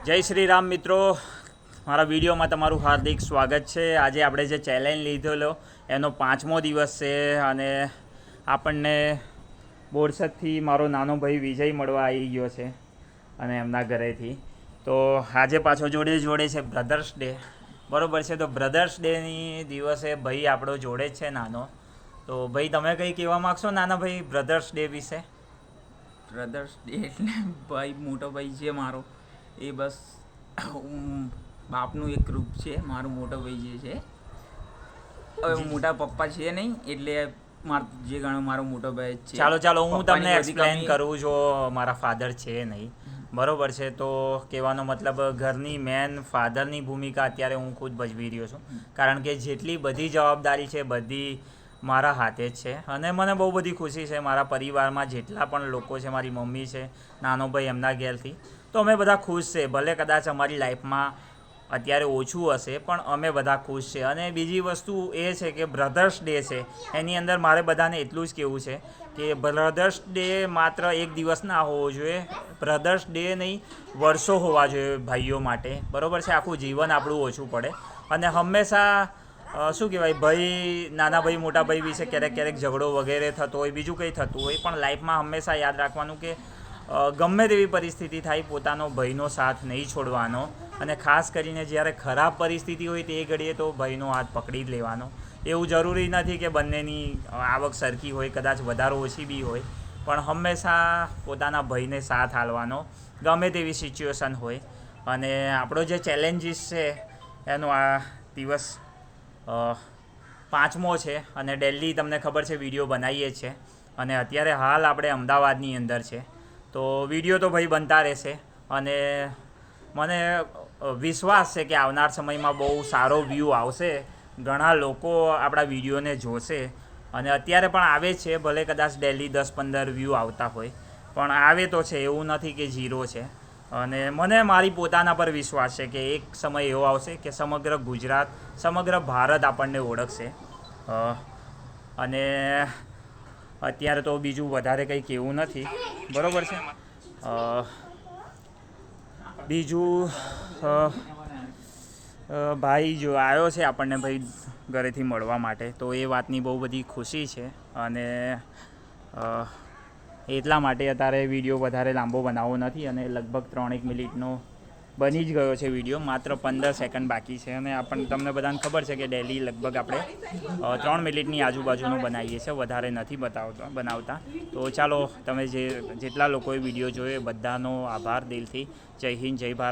જય શ્રી રામ મિત્રો, મારા વિડીયોમાં તમારું હાર્દિક સ્વાગત છે। આજે આપણે જે ચેલેન્જ લીધેલો એનો 5મો દિવસ છે અને આપણને બોરસદથી મારો નાનો ભાઈ વિજય મળવા આવી ગયો છે અને એમના ઘરેથી। તો આજે પાછો જોડે છે બ્રધર્સ ડે, બરાબર છે। તો બ્રધર્સ ડેની દિવસે ભાઈ આપણો જોડે જ છે નાનો। તો ભાઈ તમે કંઈ કહેવા માગશો નાના ભાઈ બ્રધર્સ ડે વિશે? બ્રધર્સ ડે એટલે ભાઈ મોટો ભાઈ છે મારો, એ બસ બાપનું એક રૂપ છે મારો મોટો ભાઈ જે છે। હવે મોટા પપ્પા છે નહીં એટલે જે ગણો મારો મોટો ભાઈ છે। ચાલો હું તમને એક્સપ્લેન કરું છું, મારા ફાધર છે નહીં, બરોબર છે। તો કહેવાનો મતલબ ઘરની મેન ફાધરની ભૂમિકા અત્યારે હું ખુદ ભજવી રહ્યો છું, કારણ કે જેટલી બધી જવાબદારી છે બધી મારા હાથે જ છે અને મને બહુ બધી ખુશી છે। મારા પરિવારમાં જેટલા પણ લોકો છે, મારી મમ્મી છે, નાનો ભાઈ એમના ઘેરથી, તો અમે બધા ખુશ છે। ભલે કદાચ અમારી લાઈફમાં અત્યારે ઓછું હશે પણ અમે બધા ખુશ છે। અને બીજી વસ્તુ એ છે કે બ્રધર્સ ડે છે, એની અંદર મારે બધાને એટલું જ કહેવું છે કે બ્રધર્સ ડે માત્ર એક દિવસ ના હોવો જોઈએ, બ્રધર્સ ડે નહીં વર્ષો હોવા જોઈએ ભાઈઓ માટે, બરાબર છે। આખું જીવન આપણું ઓછું પડે અને હંમેશા શું કહેવાય, ભાઈ નાના ભાઈ મોટા ભાઈ વિશે ક્યારેક ઝઘડો વગેરે થતો હોય, બીજું કંઈ થતું હોય, પણ લાઈફમાં હંમેશા યાદ રાખવાનું કે ગમે તેવી પરિસ્થિતિ થાય પોતાનો ભાઈનો સાથ નહીં છોડવાનો અને ખાસ કરીને જ્યારે ખરાબ પરિસ્થિતિ હોય તે ઘડીએ તો ભાઈનો હાથ પકડી જ લેવાનો। એવું જરૂરી નથી કે બંનેની આવક સરખી હોય, કદાચ વધારે ઓછી બી હોય, પણ હંમેશા પોતાના ભાઈને સાથ આલવાનો ગમે તેવી સિચ્યુએશન હોય। અને આપણો જે ચેલેન્જીસ છે એનો આ દિવસ 5મો છે અને ડેલી તમને ખબર છે વિડીયો બનાવીએ છીએ અને અત્યારે હાલ આપણે અમદાવાદની અંદર છે। તો વિડીયો તો ભાઈ બનતા રહેશે અને મને વિશ્વાસ છે કે આવનાર સમયમાં બહુ સારો વ્યૂ આવશે, ઘણા લોકો આપણા વિડીયોને જોશે અને અત્યારે પણ આવે છે, ભલે કદાચ ડેલી 10-15 વ્યૂ આવતા હોય પણ આવે તો છે, એવું નથી કે ઝીરો છે। અને મને મારી પોતાના પર વિશ્વાસ છે કે એક સમય એવો આવશે કે સમગ્ર ગુજરાત, સમગ્ર ભારત આપણને ઓળખશે। અને અત્યારે તો બીજું વધારે કંઈ કહેવું નથી, બરાબર છે। બીજું ભાઈ જો આવ્યો છે આપણને ભાઈ ઘરેથી મળવા માટે, તો એ વાતની બહુ બધી ખુશી છે અને એટલા માટે અત્યારે વિડીયો વધારે લાંબો બનાવવો નથી અને લગભગ 3-1 મિનિટનો બની જ ગયો છે વિડીયો, માત્ર 15 સેકન્ડ બાકી છે અને તમને બધાને ખબર છે કે ડેલી લગભગ આપણે 3 મિનિટની આજુબાજુનું બનાવીએ છીએ, વધારે નથી બનાવતા। તો ચાલો તમે જેટલા લોકોએ વિડીયો જોયો બધાનો આભાર દિલથી। જય હિન્દ, જય ભારત।